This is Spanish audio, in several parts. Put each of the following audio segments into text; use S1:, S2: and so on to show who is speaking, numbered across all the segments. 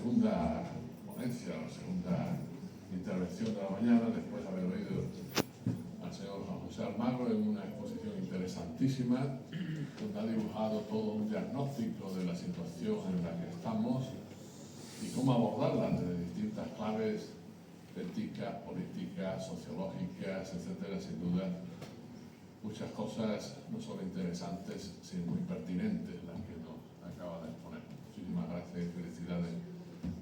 S1: segunda ponencia, la segunda intervención de la mañana, después de haber oído al señor Juan José Almagro en una exposición interesantísima, donde ha dibujado todo un diagnóstico de la situación en la que estamos y cómo abordarla desde distintas claves éticas, políticas, sociológicas, etcétera. Sin duda, muchas cosas no solo interesantes, sino muy pertinentes las que nos acaba de exponer. Muchísimas gracias y felicidades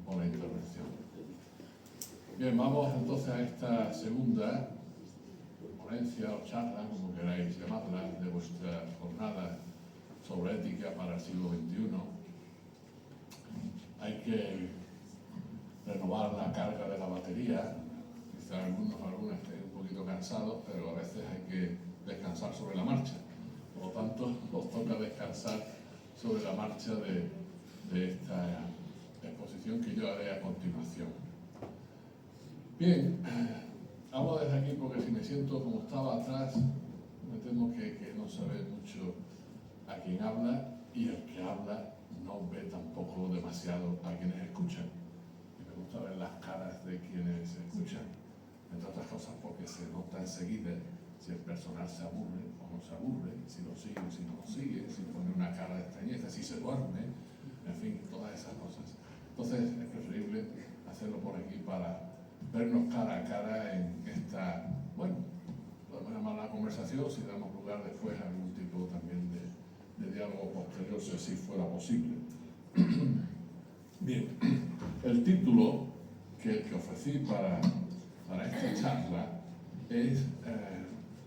S1: por la intervención. Bien, vamos entonces a esta segunda ponencia o charla, como queráis llamarla, de vuestra jornada sobre ética para el siglo XXI. Hay que renovar la carga de la batería. Quizá algunos estén un poquito cansados, pero a veces hay que descansar sobre la marcha. Por lo tanto, os toca descansar sobre la marcha de esta exposición que yo haré a continuación. Bien, hablo desde aquí porque si me siento como estaba atrás, me temo que no se ve mucho a quien habla, y el que habla no ve tampoco demasiado a quienes escuchan. Y me gusta ver las caras de quienes escuchan, entre otras cosas porque se nota enseguida si el personal se aburre o no se aburre, si lo sigue o si no lo sigue, si pone una cara de extrañeza, si se duerme, en fin, todas esas cosas. Entonces es preferible hacerlo por aquí para vernos cara a cara en esta, bueno, podemos llamarla conversación, si damos lugar después a algún tipo también de diálogo posterior, si así fuera posible. Bien, el título que ofrecí para esta charla es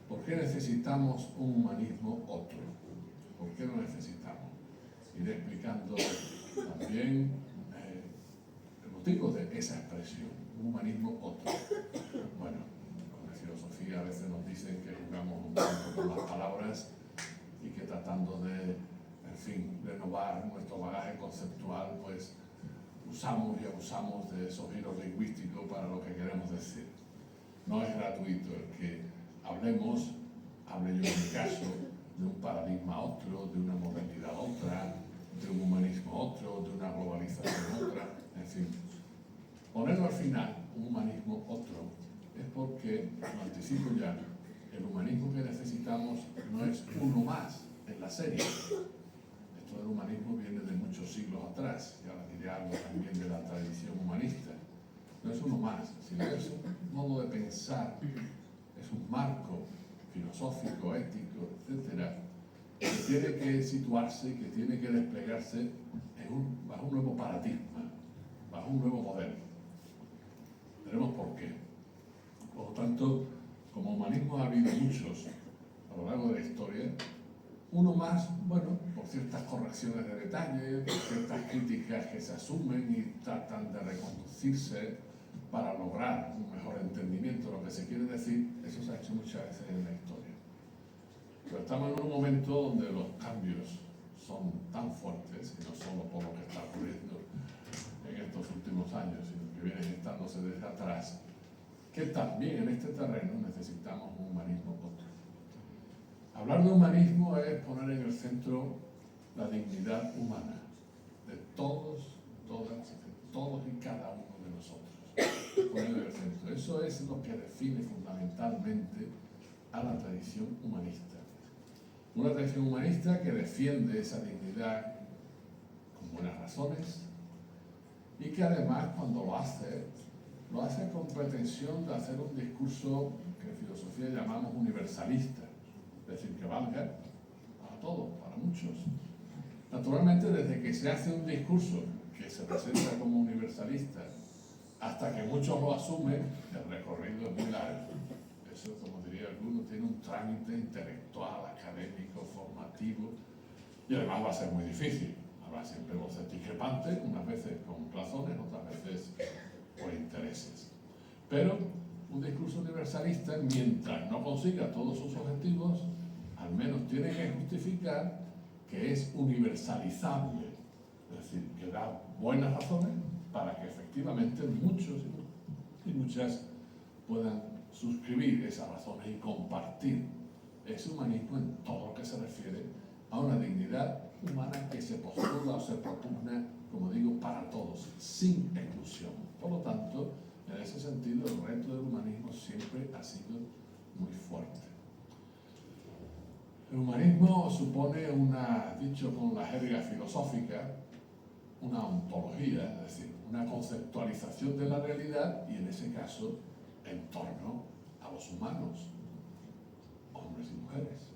S1: ¿por qué necesitamos un humanismo otro? ¿Por qué lo necesitamos? Iré explicando también el motivo de esa expresión, un humanismo otro. Bueno, con la filosofía a veces nos dicen que jugamos un poco con las palabras y que tratando de, en fin, renovar nuestro bagaje conceptual, pues usamos y abusamos de esos giros lingüísticos para lo que queremos decir. No es gratuito el que hable yo en mi caso, de un paradigma otro, de una modernidad otra, de un humanismo otro, de una globalización otra, en fin. Ponerlo al final, un humanismo otro, es porque, lo anticipo ya, el humanismo que necesitamos no es uno más en la serie. Esto del humanismo viene de muchos siglos atrás, y ahora diré algo también de la tradición humanista. No es uno más, sino es un modo de pensar, es un marco filosófico, ético, etcétera, que tiene que situarse y que tiene que desplegarse bajo un nuevo paradigma, bajo un nuevo modelo. Veremos por qué. Por lo tanto, como humanismo ha habido muchos a lo largo de la historia, uno más, bueno, por ciertas correcciones de detalle, por ciertas críticas que se asumen y tratan de reconducirse para lograr un mejor entendimiento de lo que se quiere decir. Eso se ha hecho muchas veces en la historia. Pero estamos en un momento donde los cambios son tan fuertes, y no solo por lo que está ocurriendo en estos últimos años, sino que vienen estándose desde atrás, que también en este terreno necesitamos un humanismo otro. Hablar de humanismo es poner en el centro la dignidad humana de todos, todas, todos y cada uno de nosotros. Poner en el centro. Eso es lo que define fundamentalmente a la tradición humanista. Una tradición humanista que defiende esa dignidad con buenas razones y que además cuando lo hace con pretensión de hacer un discurso que en filosofía llamamos universalista. Es decir, que valga para todos, para muchos. Naturalmente, desde que se hace un discurso que se presenta como universalista hasta que muchos lo asumen, el recorrido es muy largo. Eso, como diría alguno, tiene un trámite intelectual, académico, formativo, y además va a ser muy difícil. Habrá siempre voces discrepantes, unas veces con razones, otras veces por intereses. Pero un discurso universalista, mientras no consiga todos sus objetivos, al menos tiene que justificar que es universalizable, es decir, que da buenas razones para que efectivamente muchos y muchas puedan suscribir esas razones y compartir ese humanismo en todo lo que se refiere a una dignidad humana que se postula o se propugna, como digo, para todos, sin exclusión. Por lo tanto, en ese sentido, el reto del humanismo siempre ha sido muy fuerte. El humanismo supone dicho con la jerga filosófica, una ontología, es decir, una conceptualización de la realidad y en ese caso en torno a los humanos, hombres y mujeres,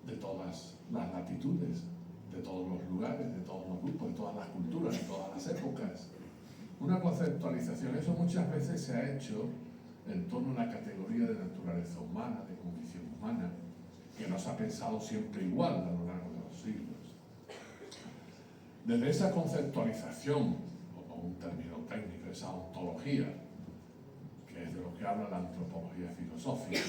S1: de todas las latitudes, de todos los lugares, de todos los grupos, de todas las culturas, de todas las épocas. Una conceptualización, eso muchas veces se ha hecho en torno a la categoría de naturaleza humana, de condición humana, que no se ha pensado siempre igual a lo largo de los siglos. Desde esa conceptualización, o un término técnico, esa ontología, que es de lo que habla la antropología filosófica,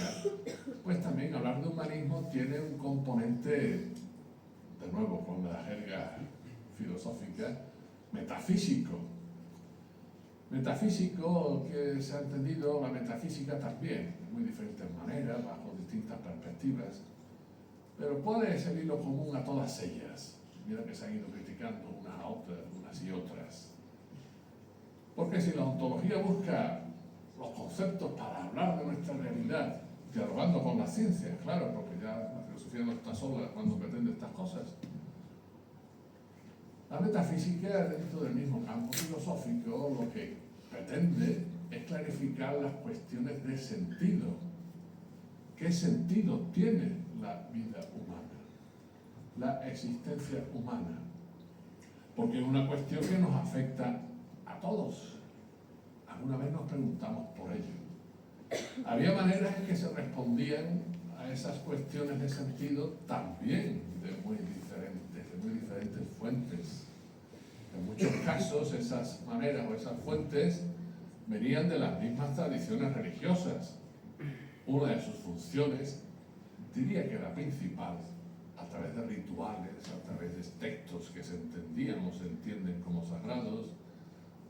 S1: pues también hablar de humanismo tiene un componente, de nuevo con la jerga filosófica, metafísico. Metafísico que se ha entendido la metafísica también, de muy diferentes maneras, bajo distintas perspectivas, pero ¿cuál es el hilo común a todas ellas? Mira que se han ido criticando unas a otras, unas y otras. Porque si la ontología busca los conceptos para hablar de nuestra realidad, dialogando con la ciencia, claro, porque ya la filosofía no está sola cuando pretende estas cosas. La metafísica, dentro del mismo campo filosófico, lo que pretende es clarificar las cuestiones de sentido. ¿Qué sentido tiene la vida humana? La existencia humana, porque es una cuestión que nos afecta a todos. Alguna vez nos preguntamos por ello. Había maneras en que se respondían a esas cuestiones de sentido también de muy diferentes fuentes. En muchos casos esas maneras o esas fuentes venían de las mismas tradiciones religiosas. Una de sus funciones, diría que la principal, a través de rituales, a través de textos que se entendían o se entienden como sagrados,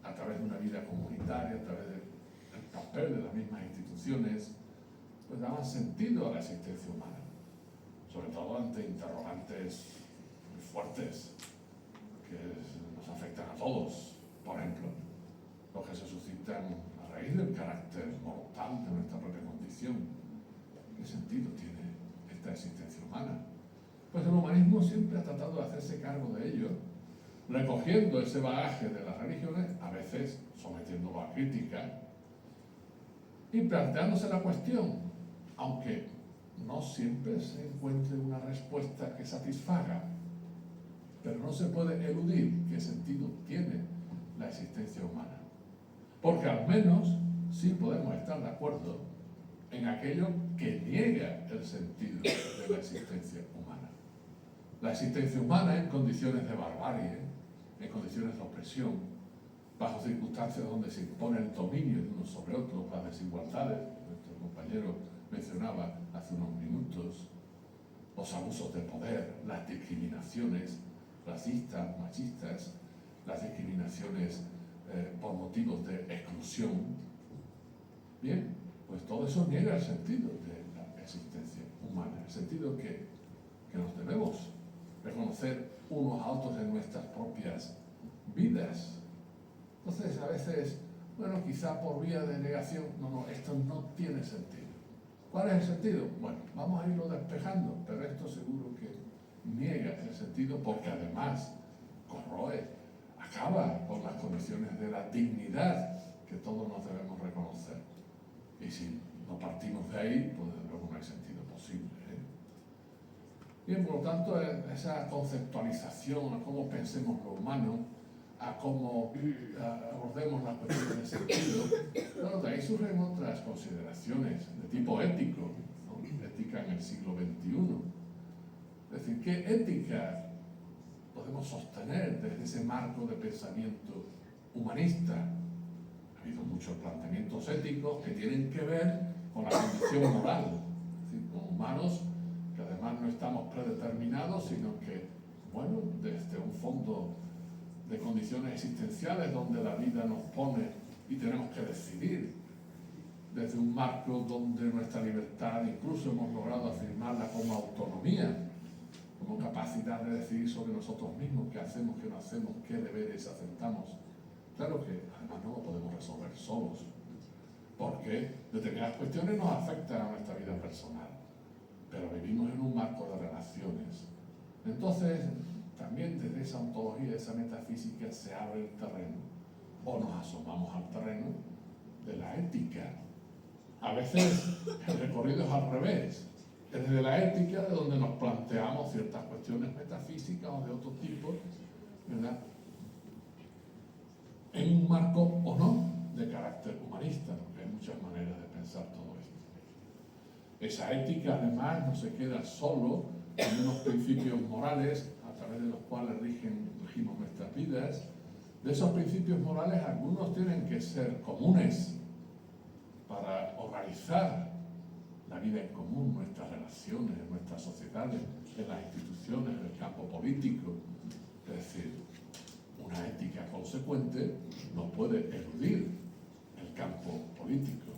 S1: a través de una vida comunitaria, a través del papel de las mismas instituciones, pues daban sentido a la existencia humana, sobre todo ante interrogantes muy fuertes que nos afectan a todos. Por ejemplo, los que se suscitan a raíz del carácter mortal de nuestra propia condición. ¿Qué sentido tiene esta existencia humana? Pues el humanismo siempre ha tratado de hacerse cargo de ello, recogiendo ese bagaje de las religiones, a veces sometiéndolo a crítica, y planteándose la cuestión, aunque no siempre se encuentre una respuesta que satisfaga, pero no se puede eludir qué sentido tiene la existencia humana. Porque al menos sí podemos estar de acuerdo en aquello que niega el sentido de la existencia humana. La existencia humana en condiciones de barbarie, en condiciones de opresión, bajo circunstancias donde se impone el dominio de unos sobre otros, las desigualdades, que nuestro compañero mencionaba hace unos minutos, los abusos de poder, las discriminaciones racistas, machistas, las discriminaciones por motivos de exclusión. Bien, pues todo eso niega el sentido de la existencia humana, el sentido que nos debemos reconocer unos a otros en nuestras propias vidas. Entonces, a veces, bueno, quizá por vía de negación, no, esto no tiene sentido. ¿Cuál es el sentido? Bueno, vamos a irlo despejando, pero esto seguro que niega el sentido porque además corroe, acaba con las condiciones de la dignidad que todos nos debemos reconocer. Y si no partimos de ahí, pues desde luego no hay sentido posible. Bien, por lo tanto, esa conceptualización a cómo pensemos lo humano, a cómo abordemos las cuestiones de sentido, bueno, de ahí surgen otras consideraciones de tipo ético, ¿no? Ética en el siglo XXI. Es decir, ¿qué ética podemos sostener desde ese marco de pensamiento humanista? Ha habido muchos planteamientos éticos que tienen que ver con la condición moral, es decir, con humanos que además no estamos predeterminados, sino que, bueno, desde un fondo de condiciones existenciales donde la vida nos pone y tenemos que decidir, desde un marco donde nuestra libertad incluso hemos logrado afirmarla como autonomía, como capacidad de decidir sobre nosotros mismos, qué hacemos, qué no hacemos, qué deberes aceptamos. Claro que además no lo podemos resolver solos, porque determinadas cuestiones nos afectan a nuestra vida personal, pero vivimos en un marco de relaciones. Entonces, también desde esa ontología, esa metafísica, se abre el terreno, o nos asomamos al terreno de la ética. A veces el recorrido es al revés. Es desde la ética de donde nos planteamos ciertas cuestiones metafísicas o de otro tipo, ¿verdad? En un marco o no de carácter humanista, porque hay muchas maneras de pensar todo esto. Esa ética además no se queda solo en unos principios morales a través de los cuales regimos nuestras vidas. De esos principios morales algunos tienen que ser comunes para organizar la vida en común, nuestras relaciones, en nuestras sociedades, en las instituciones, en el campo político. Es decir, una ética consecuente no puede eludir el campo político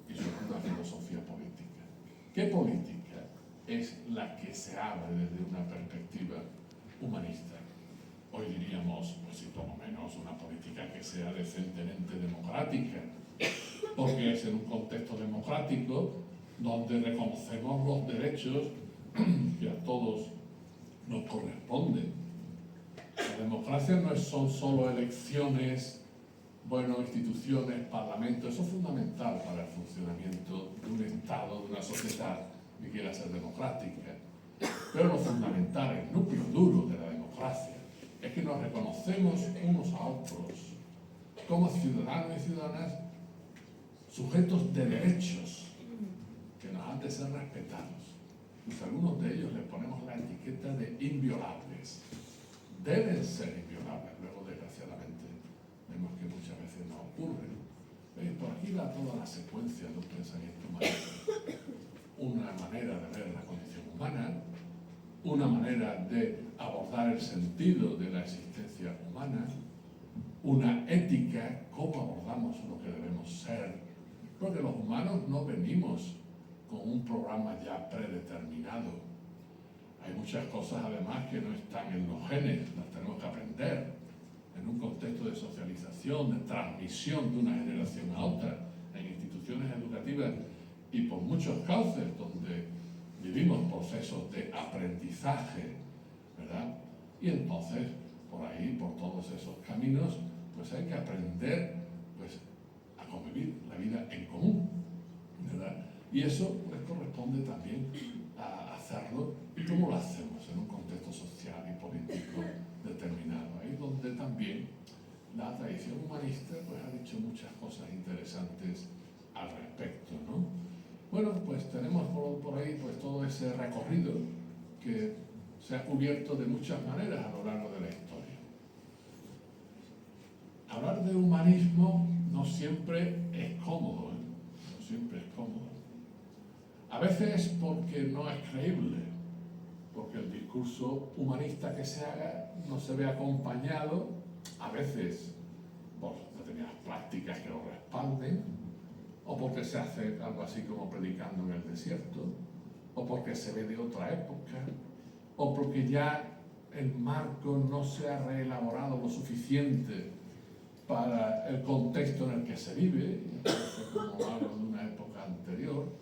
S1: y sobre todo la filosofía política. ¿Qué política es la que se abre desde una perspectiva humanista? Hoy diríamos, pues si por lo menos una política que sea decentemente democrática, porque es en un contexto democrático donde reconocemos los derechos que a todos nos corresponden. La democracia no son solo elecciones, instituciones, parlamento. Eso es fundamental para el funcionamiento de un Estado, de una sociedad que quiera ser democrática. Pero lo fundamental, el núcleo duro de la democracia, es que nos reconocemos unos a otros como ciudadanos y ciudadanas sujetos de derechos que nos han de ser respetados. Pues a algunos de ellos les ponemos la etiqueta de inviolables. Deben ser inviolables, luego desgraciadamente vemos que muchas veces no ocurre. Por aquí va toda la secuencia de un pensamiento humano. Una manera de ver la condición humana, una manera de abordar el sentido de la existencia humana, una ética, cómo abordamos lo que debemos ser, porque los humanos no venimos con un programa ya predeterminado. Hay muchas cosas además que no están en los genes, las tenemos que aprender en un contexto de socialización, de transmisión de una generación a otra, en instituciones educativas y por muchos cauces donde vivimos procesos de aprendizaje, ¿verdad? Y entonces, por ahí, por todos esos caminos, pues hay que aprender a convivir la vida en común, ¿verdad? Y eso pues corresponde también a hacerlo. ¿Y cómo lo hacemos? En un contexto social y político determinado. Ahí donde también la tradición humanista pues ha dicho muchas cosas interesantes al respecto, ¿no? Bueno, pues tenemos por ahí pues todo ese recorrido que se ha cubierto de muchas maneras a lo largo de la historia. Hablar de humanismo no siempre es cómodo, ¿eh? No siempre es cómodo. A veces porque no es creíble, porque el discurso humanista que se haga no se ve acompañado, a veces por determinadas prácticas que lo respalden, o porque se hace algo así como predicando en el desierto, o porque se ve de otra época, o porque ya el marco no se ha reelaborado lo suficiente para el contexto en el que se vive, como algo de una época anterior.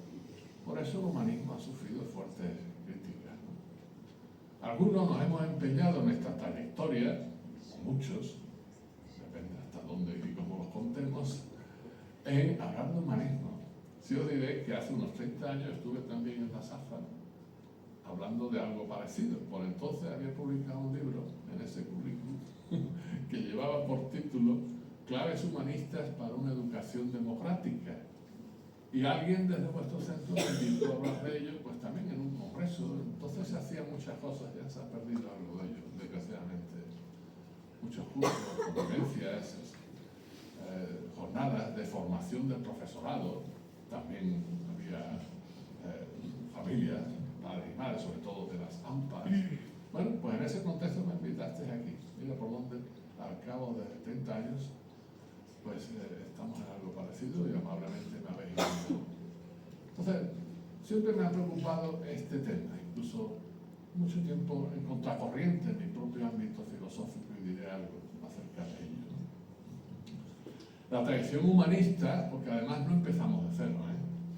S1: Por eso el humanismo ha sufrido fuertes críticas, ¿no? Algunos nos hemos empeñado en esta trayectoria, muchos, depende hasta dónde y cómo los contemos, en hablar de humanismo. Si os diré que hace unos 30 años estuve también en la SAFA hablando de algo parecido. Por entonces había publicado un libro en ese currículum que llevaba por título Claves humanistas para una educación democrática. Y alguien desde vuestro centro me invitó a hablar de ello, pues también en un congreso. Entonces se hacían muchas cosas, ya se ha perdido algo de ello, desgraciadamente. Muchos cursos, conferencias, jornadas de formación del profesorado, también había familias, padres y madres, sobre todo de las AMPAs. Bueno, pues en ese contexto me invitaste aquí. Mira por dónde, al cabo de 30 años, pues estamos en algo parecido y amablemente me habéis invitado. Entonces, siempre me ha preocupado este tema, incluso mucho tiempo en contracorriente en mi propio ámbito filosófico y diré algo acerca de ello, ¿no? La tradición humanista, porque además no empezamos de cero,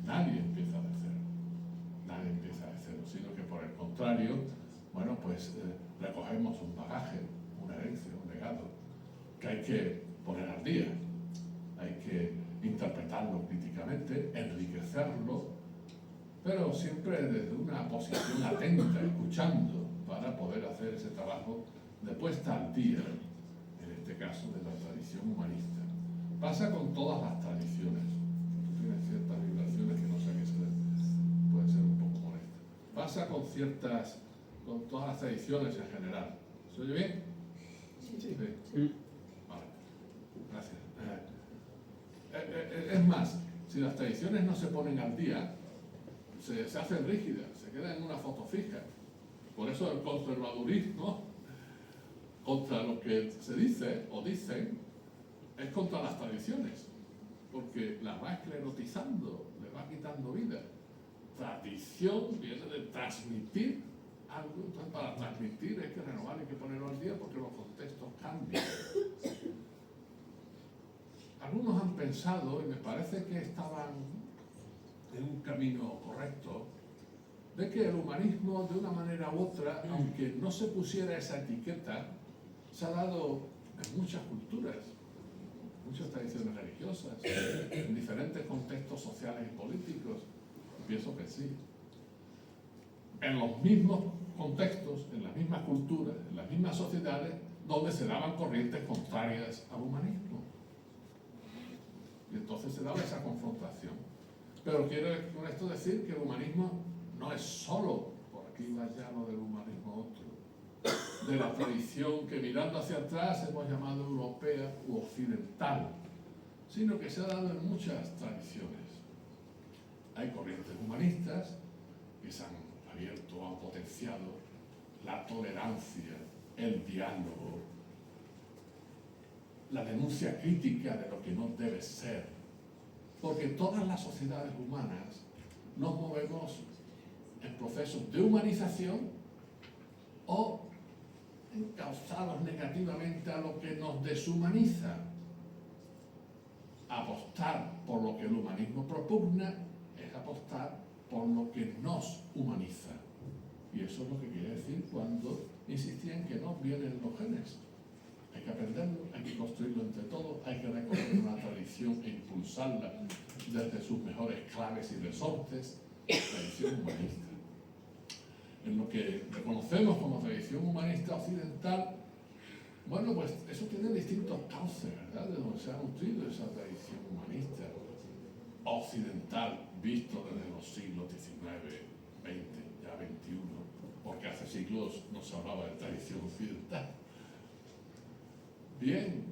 S1: nadie empieza de cero, nadie empieza de cero, sino que por el contrario, bueno, pues recogemos un bagaje, una herencia, un legado, que hay que poner al día, hay que interpretarlo críticamente, enriquecerlo, pero siempre desde una posición atenta, escuchando, para poder hacer ese trabajo de puesta al día, en este caso de la tradición humanista. Pasa con todas las tradiciones, tienen ciertas vibraciones que no sé qué ser, pueden ser un poco molestas. Pasa con todas las tradiciones en general. ¿Se oye bien? Sí. Vale, gracias. Es más, si las tradiciones no se ponen al día, se hacen rígidas, se quedan en una foto fija. Por eso el conservadurismo, contra lo que se dice o dicen, es contra las tradiciones, porque las va esclerotizando, le va quitando vida. Tradición viene de transmitir algo, entonces para transmitir hay que renovar, hay que ponerlo al día porque los contextos cambian. Algunos han pensado, y me parece que estaban en un camino correcto, de que el humanismo, de una manera u otra, aunque no se pusiera esa etiqueta, se ha dado en muchas culturas, muchas tradiciones religiosas, en diferentes contextos sociales y políticos. Pienso que sí. En los mismos contextos, en las mismas culturas, en las mismas sociedades, donde se daban corrientes contrarias al humanismo. Y entonces se daba esa confrontación. Pero quiero con esto decir que el humanismo no es solo, por aquí va ya lo del humanismo otro, de la tradición que mirando hacia atrás hemos llamado europea u occidental, sino que se ha dado en muchas tradiciones. Hay corrientes humanistas que se han abierto, han potenciado la tolerancia, el diálogo, la denuncia crítica de lo que no debe ser, porque todas las sociedades humanas nos movemos en procesos de humanización o encausados negativamente a lo que nos deshumaniza. Apostar por lo que el humanismo propugna es apostar por lo que nos humaniza. Y eso es lo que quiere decir cuando insistía en que no vienen los genes. Hay que aprenderlo, hay que construirlo entre todos, hay que reconocer una tradición e impulsarla desde sus mejores claves y resortes, tradición humanista. En lo que reconocemos como tradición humanista occidental, bueno, pues eso tiene distintos cauces, ¿verdad?, de donde se ha nutrido esa tradición humanista occidental, visto desde los siglos XIX, XX, ya XXI, porque hace siglos no se hablaba de tradición occidental. Bien,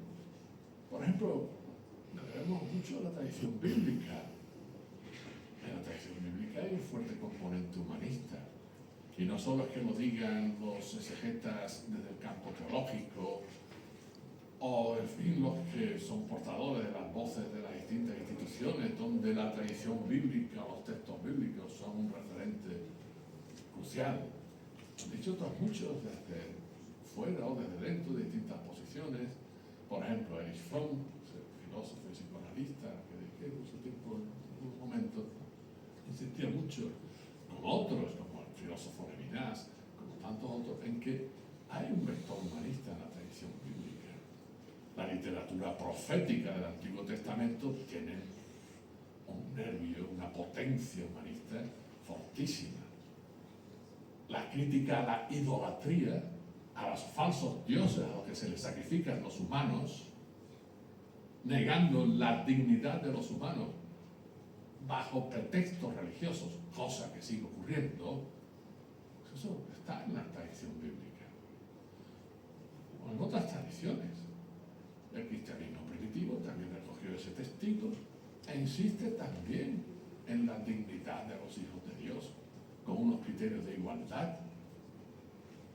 S1: por ejemplo, debemos mucho a la tradición bíblica. En la tradición bíblica hay un fuerte componente humanista. Y no solo es que lo digan los exegetas desde el campo teológico, o en fin, los que son portadores de las voces de las distintas instituciones, donde la tradición bíblica o los textos bíblicos son un referente crucial. Han dicho otros muchos desde fuera o desde dentro de distintas posiciones. Por ejemplo, Erich Fromm, filósofo y psicoanalista, que dediqué mucho tiempo en un momento, insistía mucho, como otros, como el filósofo Levinas, como tantos otros, en que hay un vector humanista en la tradición bíblica. La literatura profética del Antiguo Testamento tiene un nervio, una potencia humanista fortísima. La crítica a la idolatría, a los falsos dioses a los que se les sacrifican los humanos, negando la dignidad de los humanos bajo pretextos religiosos, cosa que sigue ocurriendo, pues eso está en la tradición bíblica. O en otras tradiciones. El cristianismo primitivo también recogió ese testigo e insiste también en la dignidad de los hijos de Dios, con unos criterios de igualdad.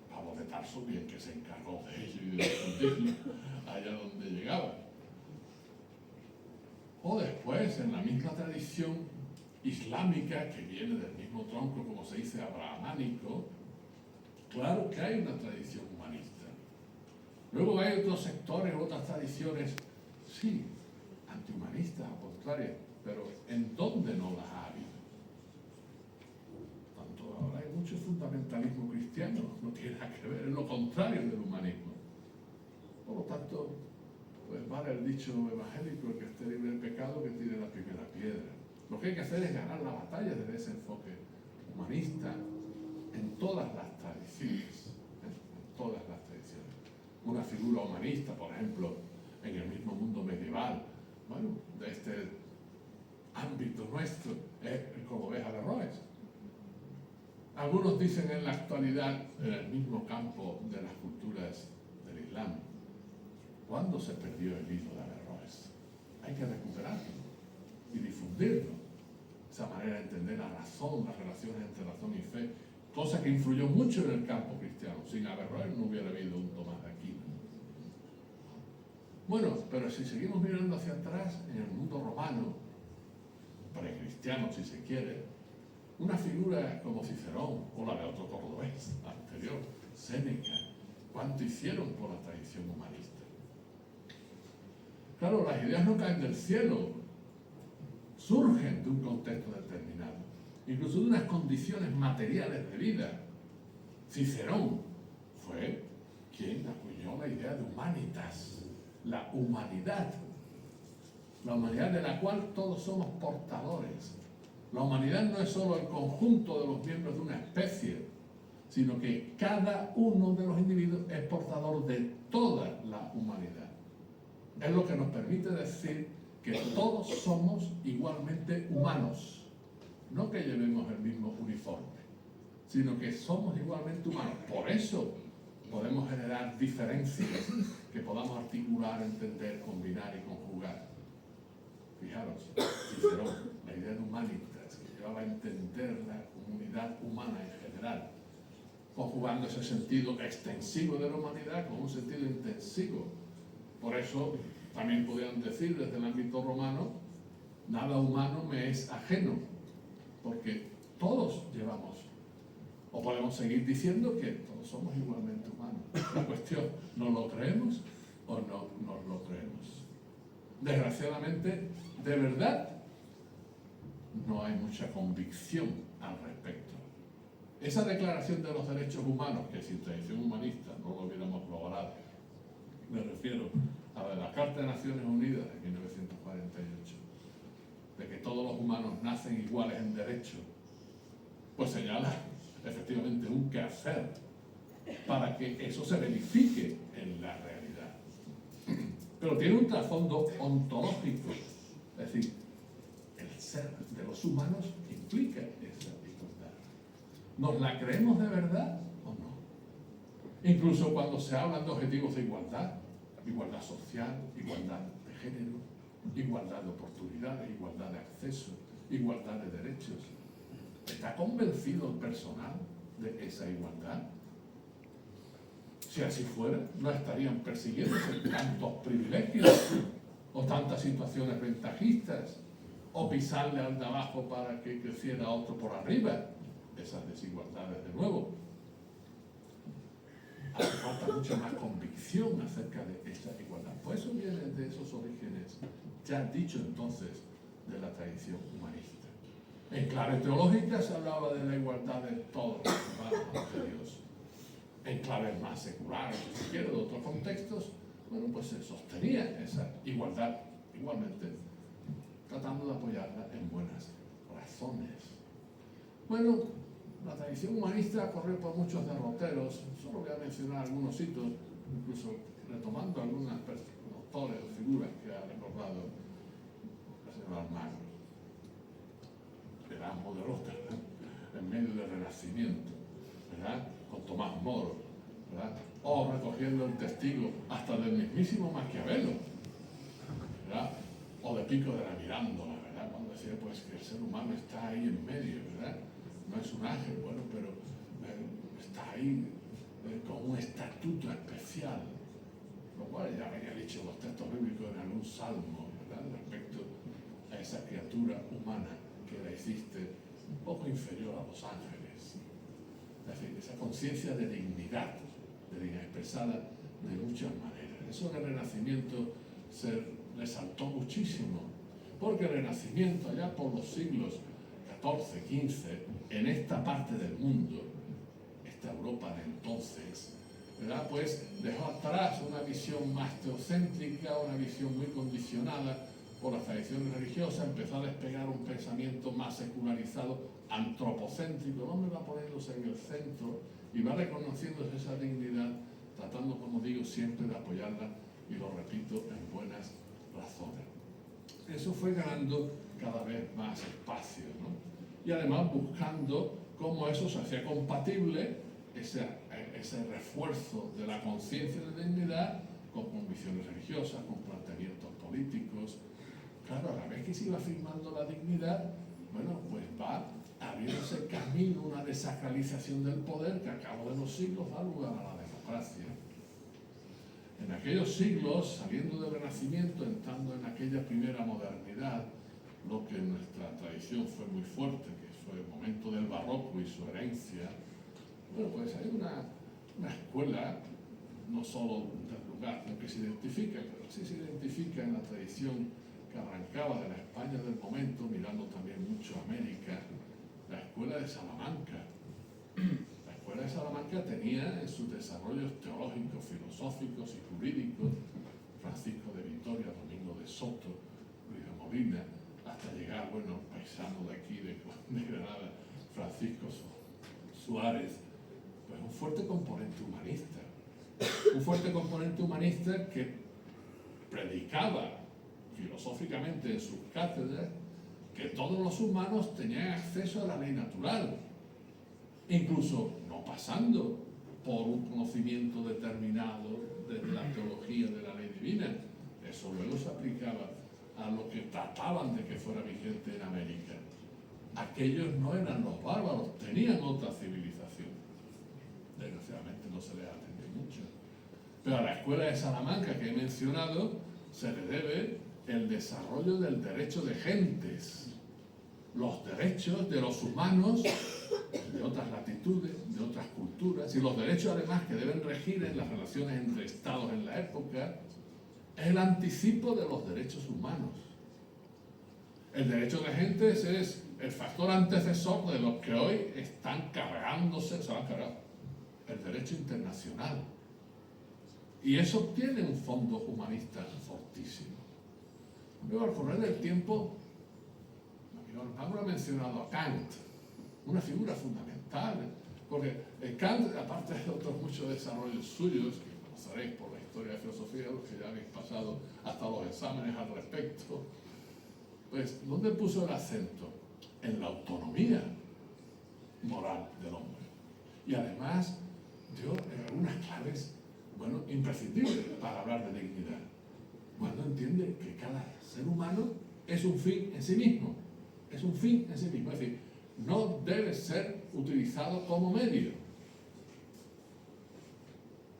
S1: Pablo de Tarso, bien que se encargó de ello y de difundirlo allá donde llegaba. O después, en la misma tradición islámica, que viene del mismo tronco, como se dice, abrahamánico, Claro que hay una tradición humanista. Luego hay otros sectores, otras tradiciones, sí, antihumanistas, al contrario, pero ¿en dónde no las ha habido? Tanto ahora hay mucho fundamentalismo cristiano, no tiene nada que ver, es lo contrario del humanismo. Por lo tanto, pues vale el dicho evangélico, el que esté libre del pecado, que tire la primera piedra. Lo que hay que hacer es ganar la batalla desde ese enfoque humanista en todas las tradiciones, en todas las tradiciones. Una figura humanista, por ejemplo, en el mismo mundo medieval, bueno, de este ámbito nuestro, es el cordobés Averroes. Algunos dicen en la actualidad, en el mismo campo de las culturas del Islam, ¿cuándo se perdió el hilo de Averroes? Hay que recuperarlo y difundirlo. Esa manera de entender la razón, las relaciones entre razón y fe, cosa que influyó mucho en el campo cristiano. Sin Averroes no hubiera habido un Tomás de Aquino. Bueno, pero si seguimos mirando hacia atrás, en el mundo romano, precristiano si se quiere, una figura como Cicerón o la de otro cordobés anterior, Séneca, ¿cuánto hicieron por la tradición humanista? Claro, las ideas no caen del cielo, surgen de un contexto determinado, incluso de unas condiciones materiales de vida. Cicerón fue quien acuñó la idea de humanitas, la humanidad de la cual todos somos portadores. La humanidad no es solo el conjunto de los miembros de una especie, sino que cada uno de los individuos es portador de toda la humanidad. Es lo que nos permite decir que todos somos igualmente humanos, no que llevemos el mismo uniforme, sino que somos igualmente humanos. Por eso podemos generar diferencias que podamos articular, entender, combinar y conjugar. Fijaros, Cicerón, la idea de humanitas, que llevaba a entender la comunidad humana en general, conjugando ese sentido extensivo de la humanidad con un sentido intensivo. Por eso también podrían decir desde el ámbito romano, nada humano me es ajeno, porque todos llevamos, o podemos seguir diciendo que todos somos igualmente humanos. La cuestión, ¿nos lo creemos o no nos lo creemos? Desgraciadamente, de verdad, no hay mucha convicción al respecto. Esa declaración de los derechos humanos, que sin tradición humanista no lo hubiéramos logrado, me refiero a la Carta de Naciones Unidas de 1948, de que todos los humanos nacen iguales en derecho, pues señala efectivamente un quehacer para que eso se verifique en la realidad. Pero tiene un trasfondo ontológico, es decir, el ser de los humanos implica esa igualdad. ¿Nos la creemos de verdad o no? Incluso cuando se hablan de objetivos de igualdad, igualdad social, igualdad de género, igualdad de oportunidades, igualdad de acceso, igualdad de derechos. ¿Está convencido el personal de esa igualdad? Si así fuera, no estarían persiguiéndose tantos privilegios o tantas situaciones ventajistas o pisarle al de abajo para que creciera otro por arriba. Esas desigualdades de nuevo. Hace falta mucha más convicción acerca de esa igualdad. Por eso viene de esos orígenes, ya dicho entonces, de la tradición humanista. En clave teológica se hablaba de la igualdad de todos los humanos ante Dios. En claves más seculares, si quiere, de otros contextos, bueno, pues se sostenía esa igualdad, igualmente, tratando de apoyarla en buenas razones. Bueno, la tradición humanista corre por muchos derroteros. Solo voy a mencionar algunos hitos, incluso retomando algunos autores o figuras que ha recordado la señora Almagro. Eran modelos en medio del Renacimiento, ¿verdad? Con Tomás Moro, ¿verdad? O recogiendo el testigo hasta del mismísimo Maquiavelo, ¿verdad? O de Pico de la Mirándola, ¿verdad? Cuando decía pues que el ser humano está ahí en medio, ¿verdad? No es un ángel, bueno, pero está ahí con un estatuto especial, lo cual ya había dicho los textos bíblicos en algún salmo, ¿verdad? Respecto a esa criatura humana que la hiciste un poco inferior a los ángeles. Es decir, esa conciencia de dignidad expresada de muchas maneras. Eso en el Renacimiento se resaltó muchísimo, porque el Renacimiento, allá por los siglos XIV, XV, en esta parte del mundo, esta Europa de entonces, ¿verdad?, pues dejó atrás una visión más teocéntrica, una visión muy condicionada por las tradiciones religiosas, empezó a despegar un pensamiento más secularizado, antropocéntrico. El hombre va poniéndose en el centro y va reconociendo esa dignidad, tratando, como digo, siempre de apoyarla, y lo repito, en buenas razones. Eso fue ganando cada vez más espacio, ¿no? Y además buscando cómo eso se hacía compatible, ese refuerzo de la conciencia de dignidad, con convicciones religiosas, con planteamientos políticos. Claro, a la vez que se iba afirmando la dignidad, bueno, pues va abriéndose camino, una desacralización del poder que a cabo de los siglos da lugar a la democracia. En aquellos siglos, saliendo del Renacimiento, entrando en aquella primera modernidad, lo que en nuestra tradición fue muy fuerte, que fue el momento del barroco y su herencia, bueno, pues hay una escuela, no solo del lugar en que se identifica, pero sí se identifica en la tradición que arrancaba de la España del momento, mirando también mucho a América, la escuela de Salamanca. La escuela de Salamanca tenía en sus desarrollos teológicos, filosóficos y jurídicos Francisco de Vitoria, Domingo de Soto, Luis de Molina, hasta llegar, bueno, paisano de aquí, de Granada, Francisco Suárez. Pues un fuerte componente humanista. Un fuerte componente humanista que predicaba filosóficamente en sus cátedras que todos los humanos tenían acceso a la ley natural, incluso no pasando por un conocimiento determinado desde la teología de la ley divina. Eso luego se aplicaba a lo que trataban de que fuera vigente en América. Aquellos no eran los bárbaros, tenían otra civilización. Desgraciadamente no se les atendió mucho. Pero a la escuela de Salamanca que he mencionado se le debe el desarrollo del derecho de gentes, los derechos de los humanos de otras latitudes, de otras culturas, y los derechos además que deben regir en las relaciones entre estados en la época, es el anticipo de los derechos humanos. El derecho de gentes es el factor antecesor de los que hoy están cargándose, se han cargado, el derecho internacional. Y eso tiene un fondo humanista fortísimo. Luego, al correr del tiempo, Pablo ha mencionado a Kant, una figura fundamental, porque Kant, aparte de otros muchos desarrollos suyos, que conoceréis por la historia de filosofía, los que ya habéis pasado hasta los exámenes al respecto, pues, ¿dónde puso el acento? En la autonomía moral del hombre. Y además dio algunas claves, bueno, imprescindibles para hablar de dignidad. Cuando entiende que cada ser humano es un fin en sí mismo. Es un fin en sí mismo. Es decir, no debe ser utilizado como medio.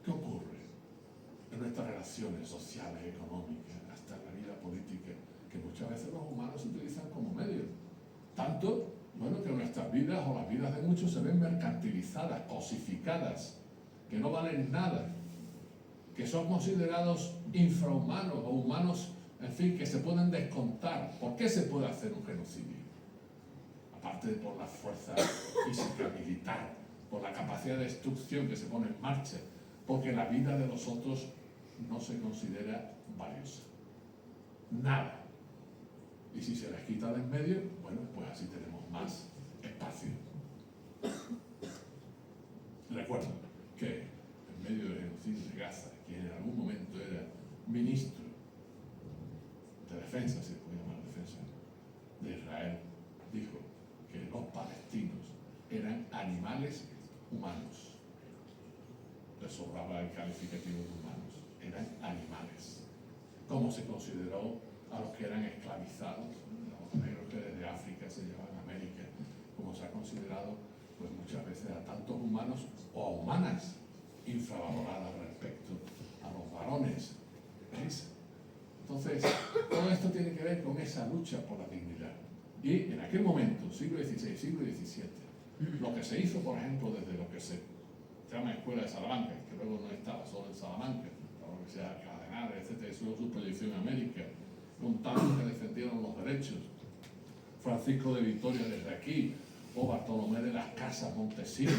S1: ¿Qué ocurre en nuestras relaciones sociales, económicas, hasta en la vida política? Que muchas veces los humanos se utilizan como medio. Tanto, bueno, que nuestras vidas o las vidas de muchos se ven mercantilizadas, cosificadas, que no valen nada, que son considerados infrahumanos o humanos, en fin, que se pueden descontar. ¿Por qué se puede hacer un genocidio? Aparte de por la fuerza física, militar, por la capacidad de destrucción que se pone en marcha, porque la vida de los otros no se considera valiosa. Nada. Y si se les quita de en medio, bueno, pues así tenemos más espacio. Recuerdo que en medio del genocidio de Gaza, quien en algún momento era ministro de defensa, se puede llamar defensa, de Israel, dijo que los palestinos eran animales humanos. Les sobraba el calificativo de humanos. Eran animales. Como se consideró a los que eran esclavizados, los negros que desde África se llevaban a América, como se ha considerado, pues muchas veces a tantos humanos o a humanas infravaloradas respecto a los varones. ¿Veis? Entonces, todo esto tiene que ver con esa lucha por la dignidad. Y en aquel momento, siglo XVI, siglo XVII, Lo que se hizo, por ejemplo, desde lo que se llama Escuela de Salamanca, que luego no estaba solo en Salamanca, la Universidad de Cardenales, etc., hizo su proyección en América, montanos que defendieron los derechos, Francisco de Vitoria desde aquí, o Bartolomé de las Casas, Montesinos,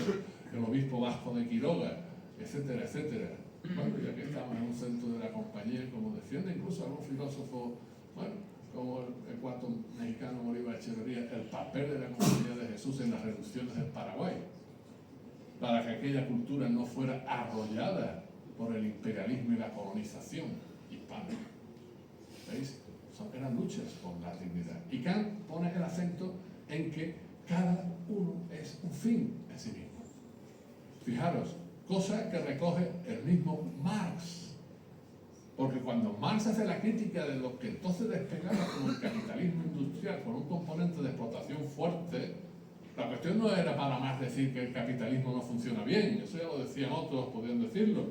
S1: el obispo vasco de Quiroga, etcétera, etcétera. Bueno, ya que estamos en un centro de la compañía, como defiende incluso algún filósofo, bueno, como el cuarto mexicano Bolívar Echeverría, el papel de la Compañía de Jesús en las reducciones del Paraguay, para que aquella cultura no fuera arrollada por el imperialismo y la colonización hispana. ¿Veis? Eran luchas por la dignidad. Y Kant pone el acento en que cada uno es un fin en sí mismo. Fijaros, cosa que recoge el mismo Marx. Porque cuando Marx hace la crítica de lo que entonces despegaba como el capitalismo industrial con un componente de explotación fuerte, la cuestión no era para Marx decir que el capitalismo no funciona bien, eso ya lo decían otros, podían decirlo.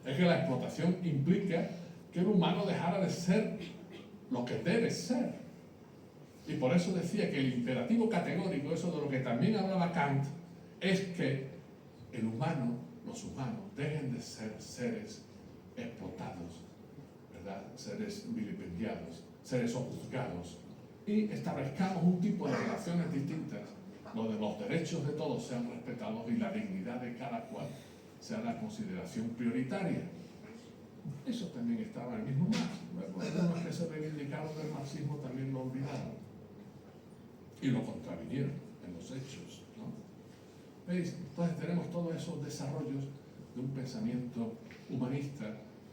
S1: Es que la explotación implica que el humano dejara de ser lo que debe ser. Y por eso decía que el imperativo categórico, eso de lo que también hablaba Kant, es que el humano, los humanos, dejen de ser seres explotados, ¿verdad? Seres vilipendiados, seres sojuzgados, y establezcamos un tipo de relaciones distintas, donde los derechos de todos sean respetados y la dignidad de cada cual sea la consideración prioritaria. Eso también estaba en el mismo Marx. Luego, algunos que se reivindicaron del marxismo también lo olvidaron y lo contravinieron en los hechos, ¿no? ¿Veis? Entonces tenemos todos esos desarrollos de un pensamiento humanista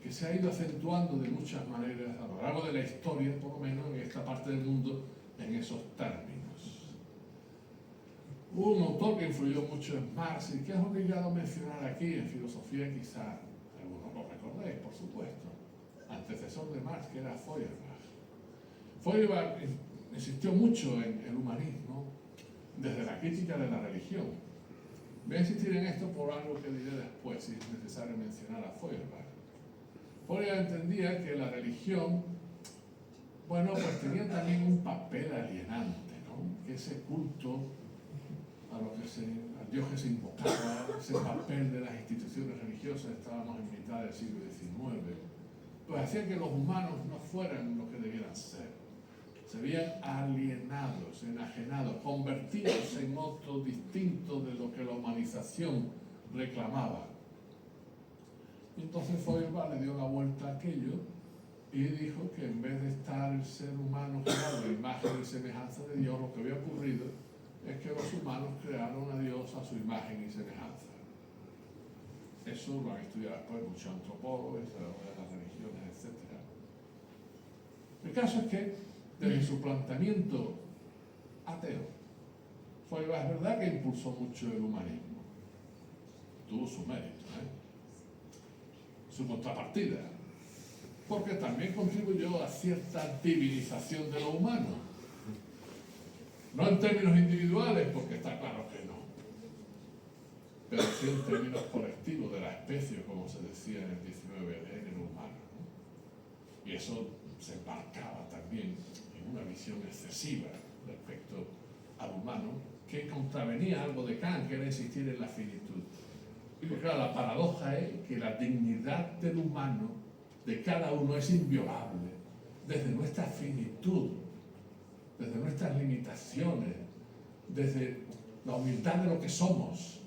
S1: que se ha ido acentuando de muchas maneras a lo largo de la historia, por lo menos en esta parte del mundo, en esos términos. Hubo un autor que influyó mucho en Marx y que es obligado a mencionar aquí en filosofía, quizá algunos lo recordáis, por supuesto, antecesor de Marx, que era Feuerbach. Feuerbach insistió mucho en el humanismo desde la crítica de la religión. Voy a insistir en esto por algo que diré después, si es necesario mencionar a Feuerbach. Feuerbach entendía que la religión, bueno, pues tenía también un papel alienante, ¿no? Que ese culto al Dios que se invocaba, ese papel de las instituciones religiosas, estábamos en mitad del siglo XIX, pues hacía que los humanos no fueran lo que debieran ser. Se veían alienados, enajenados, convertidos en otro distinto de lo que la humanización reclamaba. Y entonces Feuerbach le dio la vuelta a aquello y dijo que en vez de estar el ser humano creado a imagen y semejanza de Dios, lo que había ocurrido es que los humanos crearon a Dios a su imagen y semejanza. Eso lo han estudiado después muchos antropólogos, de las religiones, etc. El caso es que desde su planteamiento ateo, Feuerbach es verdad que impulsó mucho el humanismo. Tuvo su mérito, su contrapartida, porque también contribuyó a cierta divinización de lo humano. No en términos individuales, porque está claro que no, pero sí en términos colectivos de la especie, como se decía en el 19, el género humano, ¿no? Y eso se embarcaba también en una visión excesiva respecto al humano, que contravenía algo de Kant, que era insistir en la finitud. Y porque claro, la paradoja es que la dignidad del humano, de cada uno, es inviolable, desde nuestra finitud, desde nuestras limitaciones, desde la humildad de lo que somos.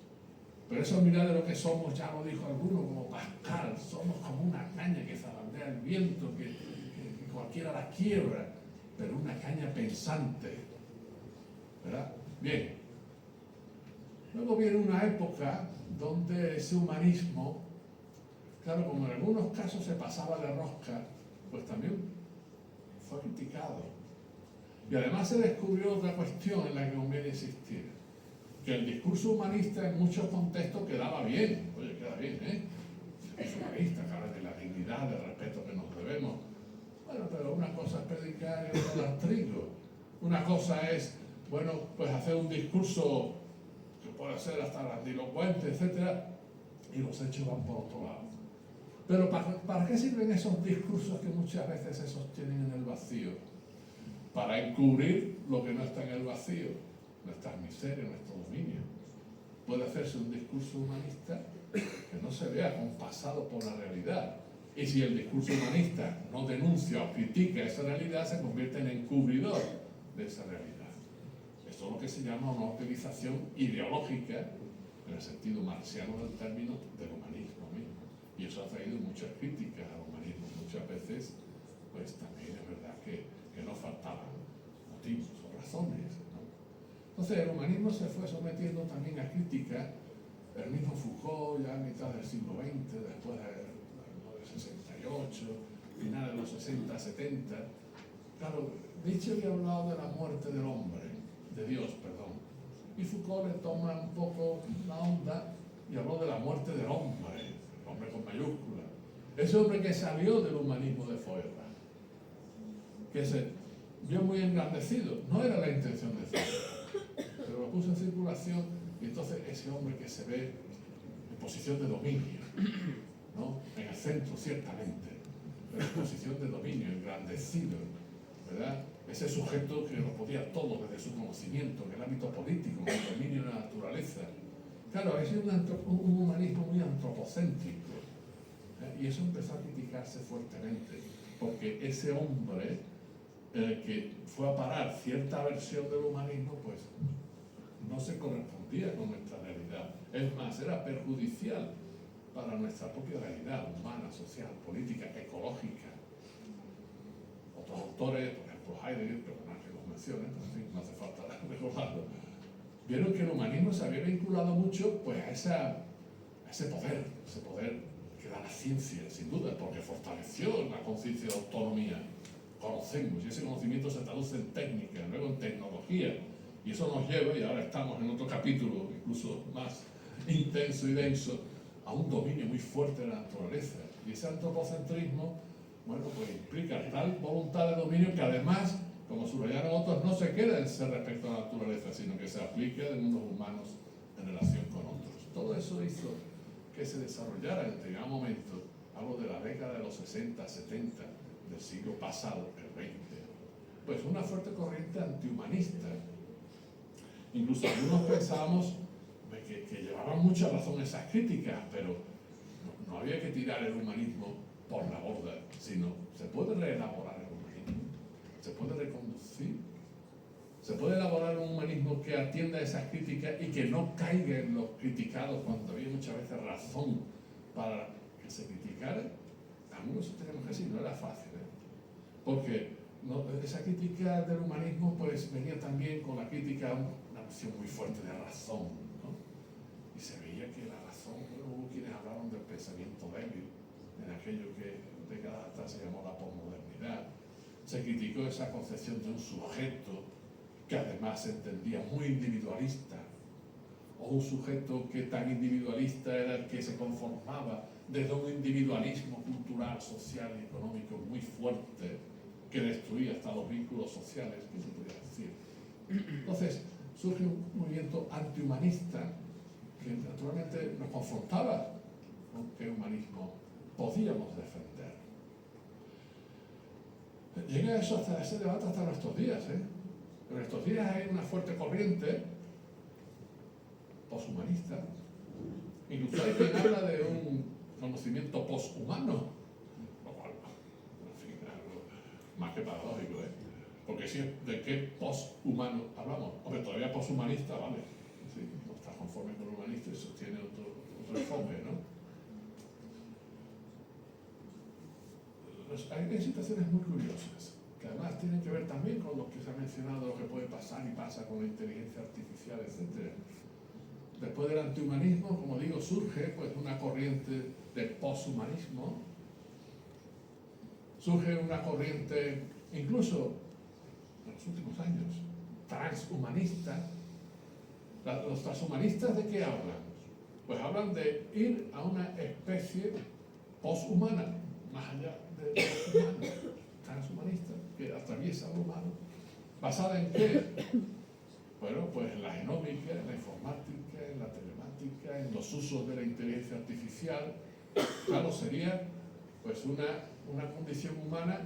S1: Pero esa humildad de lo que somos, ya lo dijo alguno, como Pascal, somos como una caña que zalandea el viento, que cualquiera la quiebra, pero una caña pensante, ¿verdad? Bien. Luego viene una época donde ese humanismo, claro, como en algunos casos se pasaba de rosca, pues también fue criticado. Y además se descubrió otra cuestión en la que conviene insistir, que el discurso humanista en muchos contextos quedaba bien, oye, queda bien, es humanista, que habla de la dignidad, del respeto que nos debemos. Bueno, pero una cosa es predicar y otra dar trigo. Una cosa es, bueno, pues hacer un discurso que puede ser hasta grandilocuente, etcétera, y los hechos van por otro lado. Pero ¿para qué sirven esos discursos que muchas veces se sostienen en el vacío? Para encubrir lo que no está en el vacío. nuestras miserias, nuestro dominio. Puede hacerse un discurso humanista que no se vea compasado por la realidad. Y si el discurso humanista no denuncia o critica esa realidad, se convierte en encubridor de esa realidad. Esto es lo que se llama una utilización ideológica, en el sentido marxiano del término, del humanismo mismo. Y eso ha traído muchas críticas al humanismo. Muchas veces, pues también es verdad que no faltaban motivos o razones, ¿no? Entonces el humanismo se fue sometiendo también a críticas. El mismo Foucault, ya a mitad del siglo XX, después del 68, finales de los 60, 70, claro, Nietzsche había hablado de la muerte del hombre, de Dios, perdón, y Foucault le toma un poco la onda y habló de la muerte del hombre, el hombre con mayúscula, ese hombre que salió del humanismo de Feuerbach, que se vio muy engrandecido, no era la intención de Feuerbach, pero lo puso en circulación. Y entonces ese hombre que se ve en posición de dominio, ¿no? En el centro, ciertamente, pero en posición de dominio, engrandecido, ¿verdad? Ese sujeto que lo podía todo desde su conocimiento, en el ámbito político, en el dominio de la naturaleza. Claro, es un humanismo muy antropocéntrico, ¿eh? Y eso empezó a criticarse fuertemente, porque ese hombre que fue a parar cierta versión del humanismo, pues no se correspondía con nuestra realidad. Es más, era perjudicial para nuestra propia realidad humana, social, política, ecológica. Otros autores, por ejemplo Heidegger, perdonad que los mencione, pero en fin, no hace falta recordarlo, vieron que el humanismo se había vinculado mucho pues, a ese poder que da la ciencia, sin duda, porque fortaleció la conciencia de autonomía. Conocemos, y ese conocimiento se traduce en técnica, luego en tecnología. Y eso nos lleva, y ahora estamos en otro capítulo, incluso más intenso y denso, a un dominio muy fuerte de la naturaleza. Y ese antropocentrismo, bueno, pues implica tal voluntad de dominio que además, como subrayaron otros, no se queda en ser respecto a la naturaleza, sino que se aplica en unos humanos en relación con otros. Todo eso hizo que se desarrollara en determinado momento, algo de la década de los 60, 70 del siglo pasado, el 20, pues una fuerte corriente antihumanista. Incluso algunos pensábamos que llevaban mucha razón esas críticas, pero no había que tirar el humanismo por la borda, sino se puede reelaborar el humanismo, se puede reconducir, se puede elaborar un humanismo que atienda a esas críticas y que no caiga en los criticados cuando había muchas veces razón para que se criticara. Algunos tenemos que decir, no era fácil, porque esa crítica del humanismo pues venía también con la crítica a una noción muy fuerte de razón, ¿no? Y se veía que la razón, hubo quienes hablaron del pensamiento débil, en aquello que décadas atrás se llamó la posmodernidad. Se criticó esa concepción de un sujeto que además se entendía muy individualista, o un sujeto que tan individualista era el que se conformaba desde un individualismo cultural, social y económico muy fuerte, que destruía hasta los vínculos sociales, ¿qué se podría decir? Entonces surge un movimiento antihumanista que naturalmente nos confrontaba con qué humanismo podíamos defender. Llega eso hasta ese debate hasta nuestros días, En estos días hay una fuerte corriente poshumanista, incluso hay quien habla de un conocimiento poshumano, lo cual, en fin, algo más que paradójico, porque si de qué poshumano hablamos, hombre, todavía poshumanista, vale, sí, no está conforme con el humanista y sostiene otro enfoque, ¿no? Hay situaciones muy curiosas, que además tienen que ver también con lo que se ha mencionado, lo que puede pasar y pasa con la inteligencia artificial, etc. Después del antihumanismo, como digo, surge pues una corriente de poshumanismo, surge una corriente, incluso en los últimos años, transhumanista. ¿Los transhumanistas de qué hablan? Pues hablan de ir a una especie poshumana, más allá de lo humano, transhumanista, que atraviesa lo humano. ¿Basada en qué? Bueno, pues en la genómica, en la informática, en la telemática, en los usos de la inteligencia artificial. Claro, sería pues una condición humana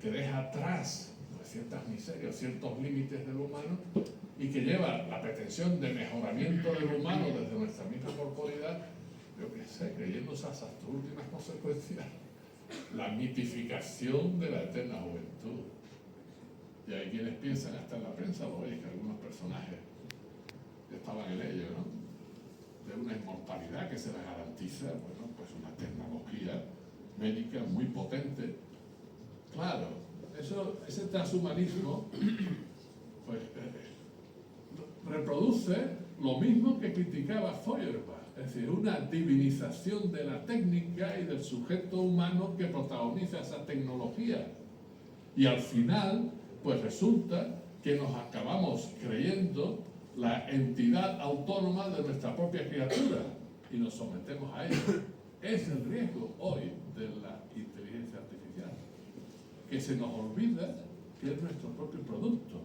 S1: que deja atrás pues, ciertas miserias, ciertos límites del humano y que lleva la pretensión de mejoramiento del humano desde nuestra misma corporalidad, yo qué sé, creyéndose hasta sus últimas consecuencias, la mitificación de la eterna juventud. Y hay quienes piensan, hasta en la prensa lo veis, que algunos personajes estaban en ello, ¿no? De una inmortalidad que se les garantiza, bueno, pues una tecnología médica muy potente. Claro, ese transhumanismo, pues, reproduce lo mismo que criticaba Feuerbach, es decir, una divinización de la técnica y del sujeto humano que protagoniza esa tecnología. Y al final, pues resulta que nos acabamos creyendo la entidad autónoma de nuestra propia criatura y nos sometemos a ello. Es el riesgo hoy de la inteligencia artificial, que se nos olvida que es nuestro propio producto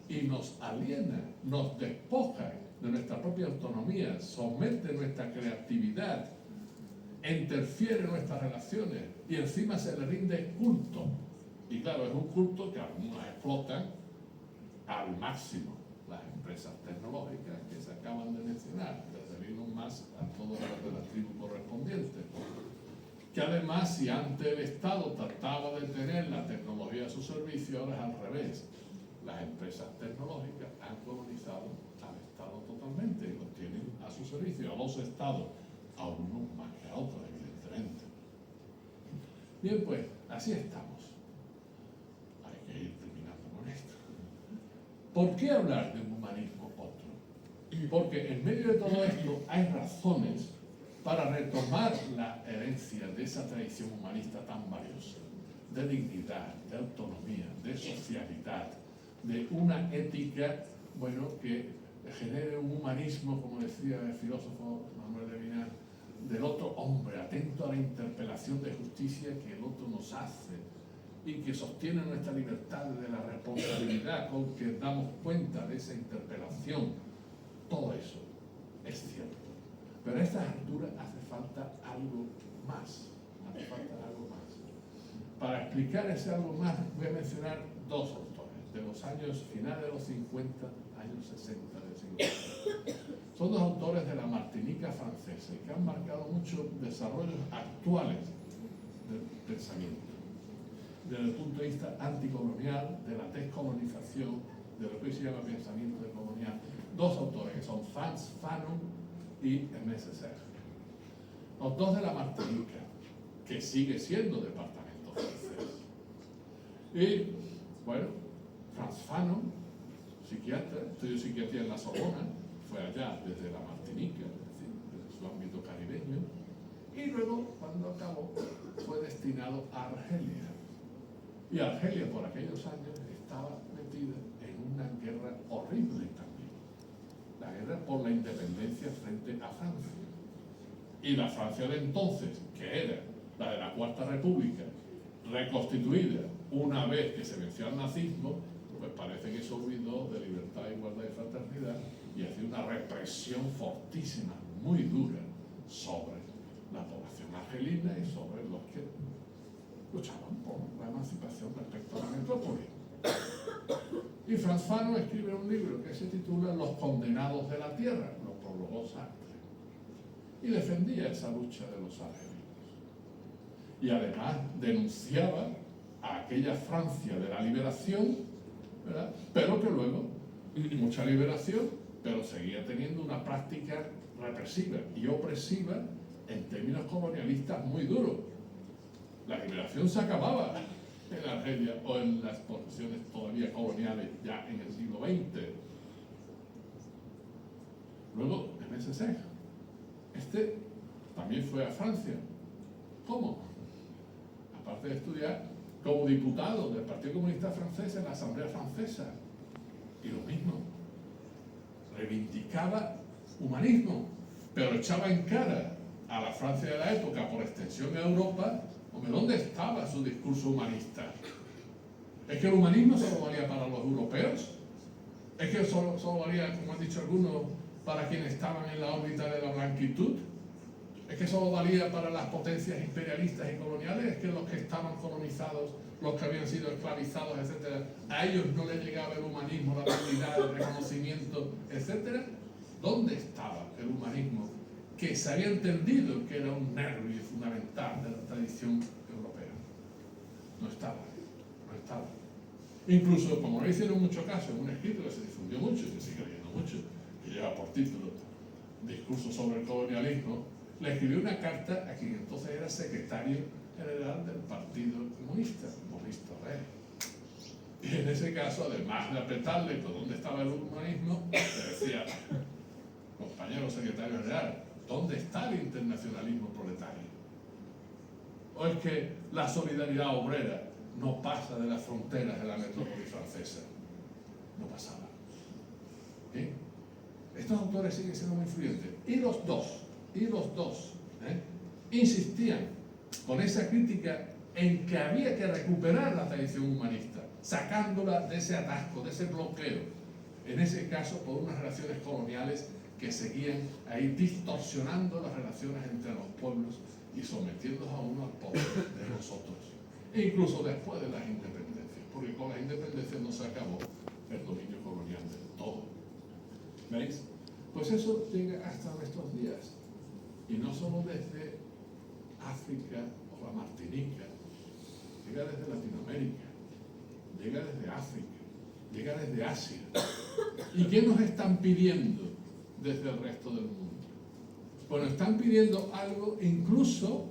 S1: y nos aliena, nos despoja de nuestra propia autonomía, somete nuestra creatividad, interfiere en nuestras relaciones y encima se le rinde culto. Y claro, es un culto que algunos explotan al máximo. Las empresas tecnológicas que se acaban de mencionar, desde Elon Musk a todas las de la tribu correspondiente. Que además, si antes el Estado trataba de tener la tecnología a su servicio, ahora es al revés. Las empresas tecnológicas han colonizado al Estado totalmente y los tienen a su servicio, a los Estados, a unos más que a otros, evidentemente. Bien, pues, así estamos. Hay que ir terminando con esto. ¿Por qué hablar de un humanismo otro? Porque en medio de todo esto hay razones para retomar la herencia de esa tradición humanista tan valiosa, de dignidad, de autonomía, de socialidad, de una ética, bueno, que genere un humanismo, como decía el filósofo Manuel Levinas, del otro hombre, atento a la interpelación de justicia que el otro nos hace y que sostiene nuestra libertad de la responsabilidad con que damos cuenta de esa interpelación. Todo eso es cierto. Pero a estas alturas hace falta algo más. Hace falta algo más. Para explicar ese algo más voy a mencionar dos autores de los años finales de los 50, años 60 del siglo XX. Son dos autores de la Martinica francesa y que han marcado muchos desarrollos actuales del pensamiento, desde el punto de vista anticolonial, de la descolonización, de lo que hoy se llama pensamiento decolonial. Dos autores que son Frantz Fanon y Aimé Césaire. Los dos de la Martinica, que sigue siendo departamento francés. Y, bueno, Frantz Fanon, psiquiatra, estudió psiquiatría en la Sorbona, fue allá desde la Martinica, es decir, desde su ámbito caribeño, y luego, cuando acabó, fue destinado a Argelia. Y Argelia, por aquellos años, estaba metida en una guerra horrible también. La guerra por la independencia frente a Francia. Y la Francia de entonces, que era la de la Cuarta República, reconstituida una vez que se venció al nazismo, pues parece que se olvidó de libertad, igualdad y fraternidad y hacía una represión fortísima, muy dura, sobre la población argelina y sobre los que luchaban por la emancipación respecto a la metrópoli. Y Frantz Fanon escribe un libro que se titula Los condenados de la tierra, lo prologó Sartre, y defendía esa lucha de los argelinos. Y además denunciaba a aquella Francia de la liberación, ¿verdad? Pero que luego, mucha liberación, pero seguía teniendo una práctica represiva y opresiva en términos colonialistas muy duros. La liberación se acababa en Argelia o en las posesiones todavía coloniales ya en el siglo XX. Luego, Aimé Césaire. Este también fue a Francia. ¿Cómo? Aparte de estudiar como diputado del Partido Comunista Francés en la Asamblea Francesa. Y lo mismo. Reivindicaba humanismo, pero echaba en cara a la Francia de la época, por extensión a Europa. Hombre, ¿dónde estaba su discurso humanista? ¿Es que el humanismo solo valía para los europeos? ¿Es que solo valía, como han dicho algunos, para quienes estaban en la órbita de la blanquitud? Es que solo valía para las potencias imperialistas y coloniales, es que los que estaban colonizados, los que habían sido esclavizados, etcétera, a ellos no les llegaba el humanismo, la dignidad, el reconocimiento, etcétera. ¿Dónde estaba el humanismo que se había entendido que era un nervio fundamental de la tradición europea? No estaba, no estaba. Incluso, como no hicieron mucho caso, en un escrito que se difundió mucho, y que sigue leyendo mucho, que lleva por título Discurso sobre el colonialismo, le escribió una carta a quien entonces era secretario general del Partido Comunista, Maurice Thorez. Y en ese caso, además de apretarle con dónde estaba el humanismo, le decía, compañero secretario general, ¿dónde está el internacionalismo proletario? ¿O es que la solidaridad obrera no pasa de las fronteras de la metrópoli francesa? No pasaba. ¿Sí? Estos autores siguen siendo muy influyentes. Y los dos, insistían con esa crítica en que había que recuperar la tradición humanista, sacándola de ese atasco, de ese bloqueo, en ese caso por unas relaciones coloniales que seguían ahí distorsionando las relaciones entre los pueblos y sometiéndolos a uno al poder de nosotros, e incluso después de las independencias, porque con las independencias no se acabó el dominio colonial del todo. ¿Veis? Pues eso llega hasta nuestros días, y no solo desde África o la Martinica, llega desde Latinoamérica, llega desde África, llega desde Asia. ¿Y qué nos están pidiendo desde el resto del mundo? Bueno, están pidiendo algo incluso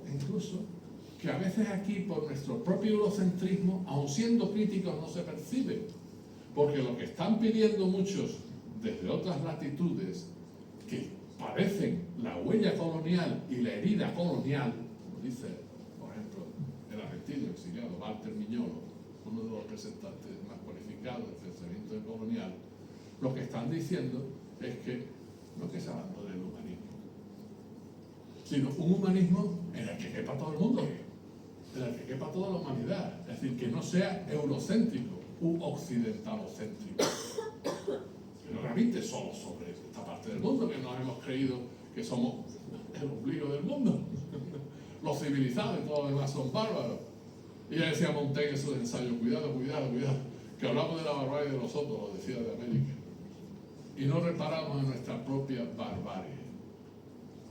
S1: que a veces aquí por nuestro propio eurocentrismo, aun siendo críticos, no se percibe, porque lo que están pidiendo muchos desde otras latitudes que padecen la huella colonial y la herida colonial, como dice, por ejemplo, el argentino exiliado Walter Miñolo, uno de los representantes más cualificados del pensamiento colonial, lo que están diciendo es que no que se abandone el humanismo, sino un humanismo en el que quepa todo el mundo, en el que quepa toda la humanidad, es decir, que no sea eurocéntrico u occidentalocéntrico, que no gravite solo sobre esta parte del mundo, que nos hemos creído que somos el ombligo del mundo, los civilizados y todos los demás son bárbaros. Y ya decía Montaigne en su ensayo, cuidado, que hablamos de la barbarie de los otros, lo decía de América, y no reparamos en nuestra propia barbarie.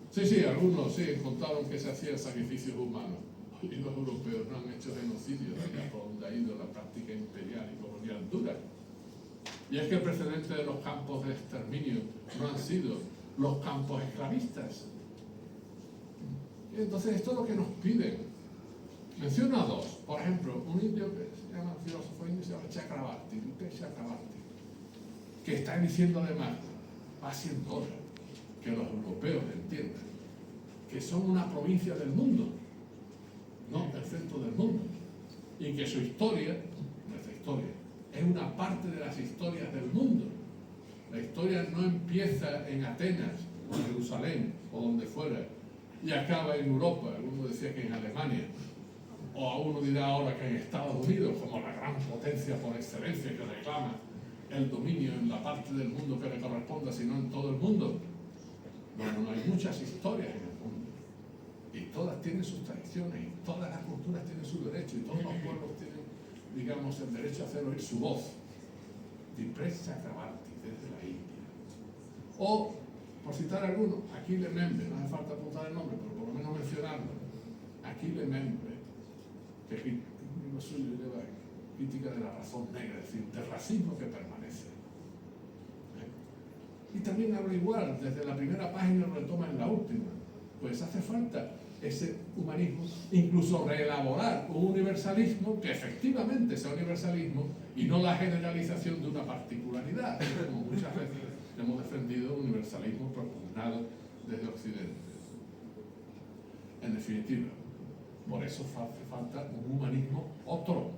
S1: Sí, algunos sí encontraron que se hacían sacrificios humanos, y los europeos no han hecho genocidios allá por donde ha ido la práctica imperial y colonial dura. Y es que el precedente de los campos de exterminio no han sido los campos esclavistas. Y entonces esto es lo que nos piden. Menciono a dos. Por ejemplo, un indio que se llama filósofo indio, se llama Chakrabarti, que está diciendo además, va siendo hora que los europeos entiendan que son una provincia del mundo, no el centro del mundo, y que su historia, nuestra historia, es una parte de las historias del mundo. La historia no empieza en Atenas o en Jerusalén o donde fuera y acaba en Europa. Alguno decía que en Alemania, o a uno dirá ahora que en Estados Unidos, como la gran potencia por excelencia que reclama el dominio en la parte del mundo que le corresponda, sino en todo el mundo. No, hay muchas historias en el mundo y todas tienen sus tradiciones y todas las culturas tienen su derecho y todos los pueblos tienen, digamos, el derecho a hacer oír su voz. Diprés Chakrabarti, desde la India. O, por citar alguno, Achille Mbembe, no hace falta apuntar el nombre, pero por lo menos mencionarlo. Achille Mbembe, que un libro suyo lleva crítica de la razón negra, es decir, del racismo que permanece. Y también habla igual, desde la primera página lo retoma en la última. Pues hace falta ese humanismo, incluso reelaborar un universalismo que efectivamente sea universalismo y no la generalización de una particularidad, como muchas veces hemos defendido un universalismo propugnado desde Occidente. En definitiva, por eso hace falta un humanismo otro,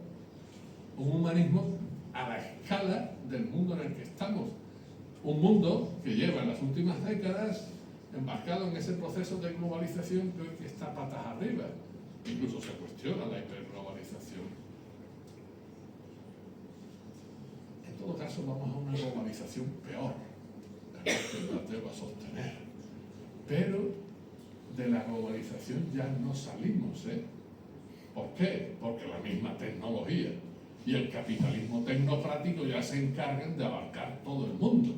S1: un humanismo a la escala del mundo en el que estamos. Un mundo que lleva en las últimas décadas embarcado en ese proceso de globalización que hoy está patas arriba. Incluso se cuestiona la hiperglobalización. En todo caso, vamos a una globalización peor, que Platero va a sostener. Pero de la globalización ya no salimos, ¿eh? ¿Por qué? Porque la misma tecnología y el capitalismo tecnocrático ya se encargan de abarcar todo el mundo.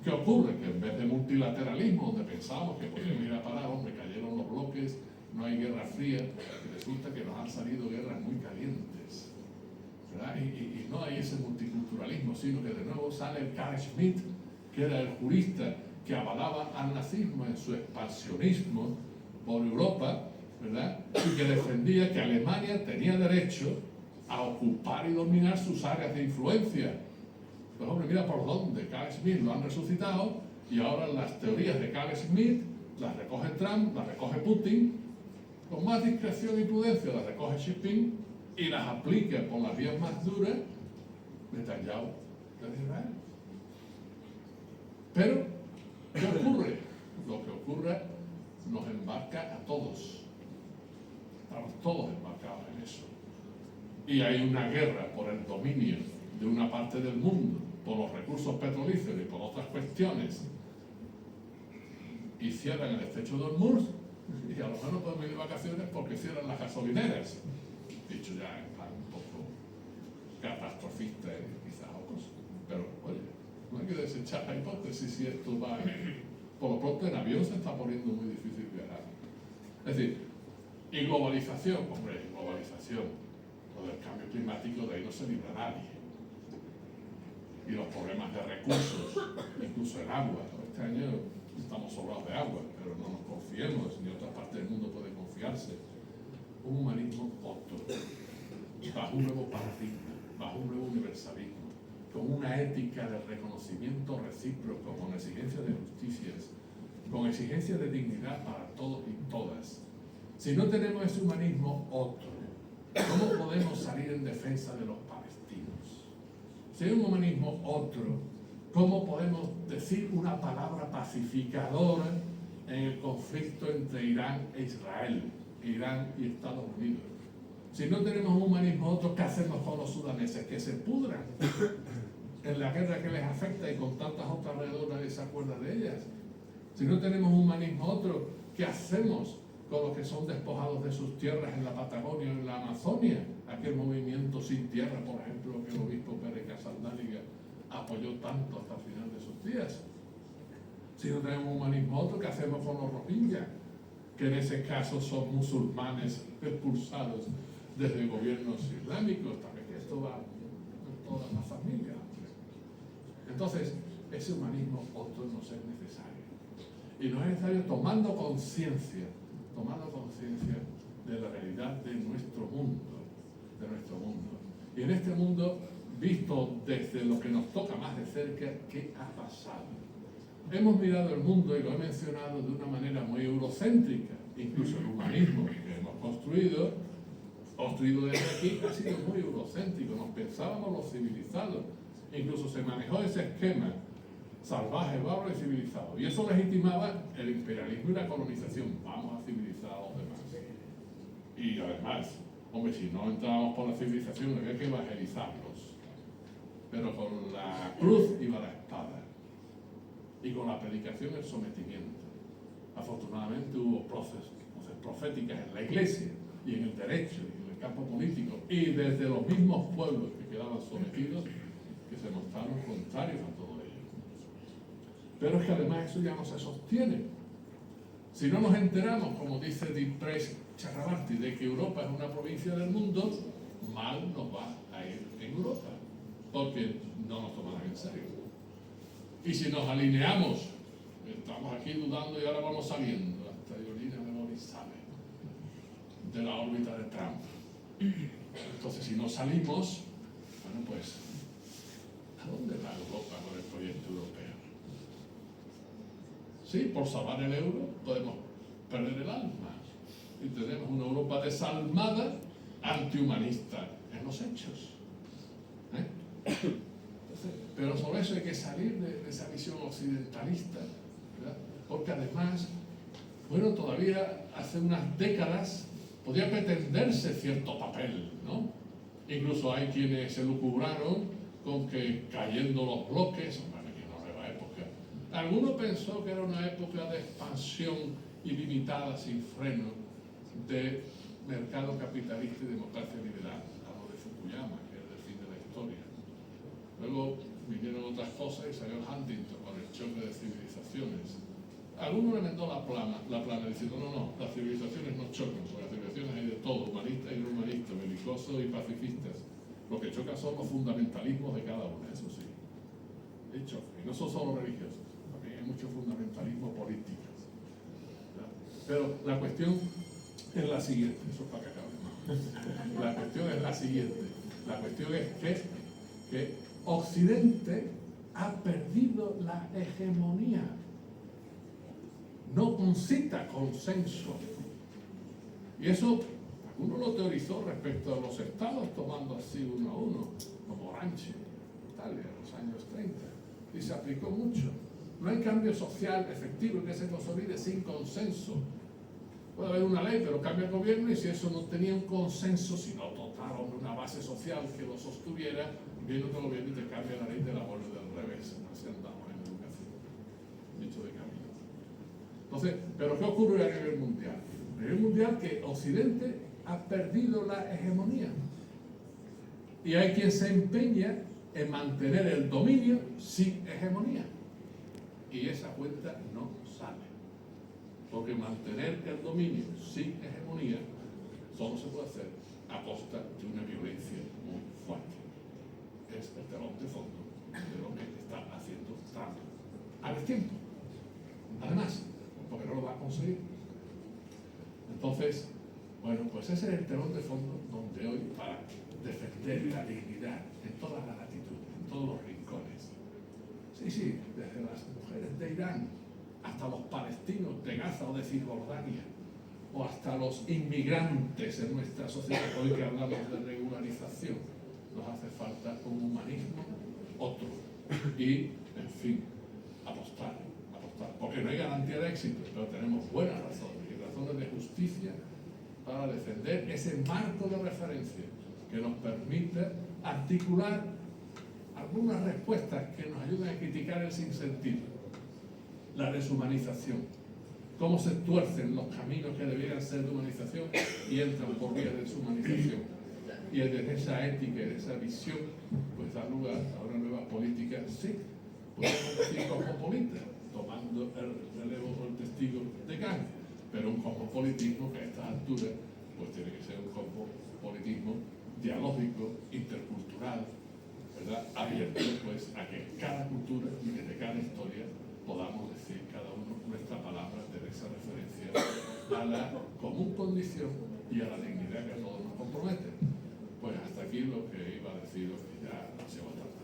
S1: ¿Qué ocurre? Que en vez de multilateralismo, donde pensábamos que podíamos ir a parar, hombre, cayeron los bloques, no hay guerra fría, y resulta que nos han salido guerras muy calientes, ¿verdad? Y no hay ese multiculturalismo, sino que de nuevo sale el Carl Schmitt, que era el jurista que avalaba al nazismo en su expansionismo por Europa, ¿verdad? Y que defendía que Alemania tenía derecho a ocupar y dominar sus áreas de influencia. Pues hombre, mira por dónde Carl Schmitt lo han resucitado, y ahora las teorías de Carl Schmitt las recoge Trump, las recoge Putin, con más discreción y prudencia las recoge Xi Jinping y las aplica con las vías más duras Netanyahu de Israel. Pero, ¿qué ocurre? Lo que ocurre nos embarca a todos. Estamos todos embarcados en eso. Y hay una guerra por el dominio de una parte del mundo, por los recursos petrolíferos y por otras cuestiones. Y cierran el estrecho de Hormuz, y a lo mejor no podemos ir de vacaciones porque cierran las gasolineras. Dicho ya en plan un poco catastrofista, quizás o cosas. Pero, oye, no hay que desechar la hipótesis si esto va. Por lo pronto en avión se está poniendo muy difícil viajar. Es decir, y globalización, hombre, globalización, lo del cambio climático, de ahí no se libra nadie. Y los problemas de recursos, incluso el agua. Este año estamos sobrados de agua, pero no nos confiemos, ni otra parte del mundo puede confiarse. Un humanismo otro, bajo un nuevo paradigma, bajo un nuevo universalismo, con una ética de reconocimiento recíproco, con exigencia de justicias, con exigencia de dignidad para todos y todas. Si no tenemos ese humanismo otro, ¿cómo podemos salir en defensa de los palestinos? Si hay un humanismo otro, ¿cómo podemos decir una palabra pacificadora en el conflicto entre Irán e Israel, Irán y Estados Unidos? Si no tenemos un humanismo otro, ¿qué hacemos con los sudaneses? Que se pudran en la guerra que les afecta y con tantas otras alrededor nadie se acuerda de ellas. Si no tenemos un humanismo otro, ¿qué hacemos con los que son despojados de sus tierras en la Patagonia o en la Amazonia? Aquel movimiento sin tierra, por ejemplo, que el obispo Pérez Casaldáliga apoyó tanto hasta el final de sus días. Si no tenemos un humanismo otro, ¿qué hacemos con los rohingyas? Que en ese caso son musulmanes expulsados desde gobiernos islámicos. También que esto va en toda la familia. Entonces, ese humanismo otro nos es necesario. Y nos es necesario tomando conciencia de la realidad de nuestro mundo. Y en este mundo, visto desde lo que nos toca más de cerca, ¿qué ha pasado? Hemos mirado el mundo, y lo he mencionado, de una manera muy eurocéntrica. Incluso el humanismo que hemos construido desde aquí, ha sido muy eurocéntrico. Nos pensábamos los civilizados. Incluso se manejó ese esquema salvaje, bárbaro y civilizado. Y eso legitimaba el imperialismo y la colonización. Vamos a civilizar a los demás. Y además, hombre, si no entrábamos por la civilización, había que evangelizarlos. Pero con la cruz iba la espada. Y con la predicación el sometimiento. Afortunadamente hubo voces proféticas en la iglesia y en el derecho y en el campo político y desde los mismos pueblos que quedaban sometidos, que se mostraron contrarios a todo ello. Pero es que además eso ya no se sostiene. Si no nos enteramos, como dice Diprés Chakrabarti, de que Europa es una provincia del mundo, mal nos va a ir en Europa, porque no nos tomarán en serio. Y si nos alineamos, estamos aquí dudando y ahora vamos saliendo, hasta Yolina Meloni sale de la órbita de Trump. Entonces, si no salimos, bueno, pues, ¿a dónde va Europa con el proyecto europeo? Sí, por salvar el euro podemos perder el alma. Y tenemos una Europa desalmada, antihumanista en los hechos. Pero sobre eso hay que salir de esa visión occidentalista, ¿verdad? Porque además, bueno, todavía hace unas décadas podía pretenderse cierto papel, ¿no? Incluso hay quienes se lucubraron con que cayendo los bloques, bueno, aquí una nueva época. Alguno pensó que era una época de expansión ilimitada, sin freno, de mercado capitalista y democracia liberal. Hablo de Fukuyama, que es el fin de la historia. Luego vinieron otras cosas y salió Huntington con el choque de civilizaciones. Alguno le vendó la plana diciendo, no, las civilizaciones no chocan, porque las civilizaciones hay de todo, humanistas y no humanistas, belicosos y pacifistas. Lo que choca son los fundamentalismos de cada una, eso sí. Y choca. Y no son solo religiosos, también hay mucho fundamentalismo político. ¿Verdad? Pero la cuestión es la siguiente, eso es para que acabemos. La cuestión es la siguiente. La cuestión es que Occidente ha perdido la hegemonía. No concita consenso. Y eso, uno lo teorizó respecto a los estados, tomando así uno a uno, como Gramsci, Italia, en los años 30, y se aplicó mucho. No hay cambio social efectivo que se consolide sin consenso. Puede haber una ley, pero cambia el gobierno, y si eso no tenía un consenso, sino total, una base social que lo sostuviera, viene otro gobierno y te cambia la ley del aborto del revés. Así andamos en educación. Dicho de camino. Entonces, ¿pero qué ocurre a nivel mundial? A nivel mundial que Occidente ha perdido la hegemonía. Y hay quien se empeña en mantener el dominio sin hegemonía. Y esa cuenta no sale. Porque mantener el dominio sin hegemonía solo se puede hacer a costa de una violencia muy fuerte. Es el telón de fondo de lo que está haciendo Trump. A destiempo. Además, porque no lo va a conseguir. Entonces, bueno, pues ese es el telón de fondo donde hoy, para defender la dignidad en todas las latitudes, en todos los rincones. Sí, desde las mujeres de Irán hasta los palestinos de Gaza o de Cisjordania, o hasta los inmigrantes en nuestra sociedad, hoy que hablamos de regularización, nos hace falta un humanismo otro y, en fin, apostar, porque no hay garantía de éxito, pero tenemos buenas razones y razones de justicia para defender ese marco de referencia que nos permite articular algunas respuestas que nos ayuden a criticar el sinsentido, la deshumanización, cómo se tuercen los caminos que debieran ser de humanización y entran por vía de deshumanización. Y desde esa ética y de esa visión, pues da lugar a una nueva política, sí, podemos decir cosmopolita, tomando el relevo o el testigo de Kant, pero un cosmopolitismo que a estas alturas pues tiene que ser un cosmopolitismo dialógico, intercultural, ¿verdad? Abierto pues a que cada cultura y desde cada historia podamos decir cada uno nuestra palabra desde esa referencia a la común condición y a la dignidad que a todos nos compromete. Pues hasta aquí lo que iba a deciros, que ya ha sido bastante.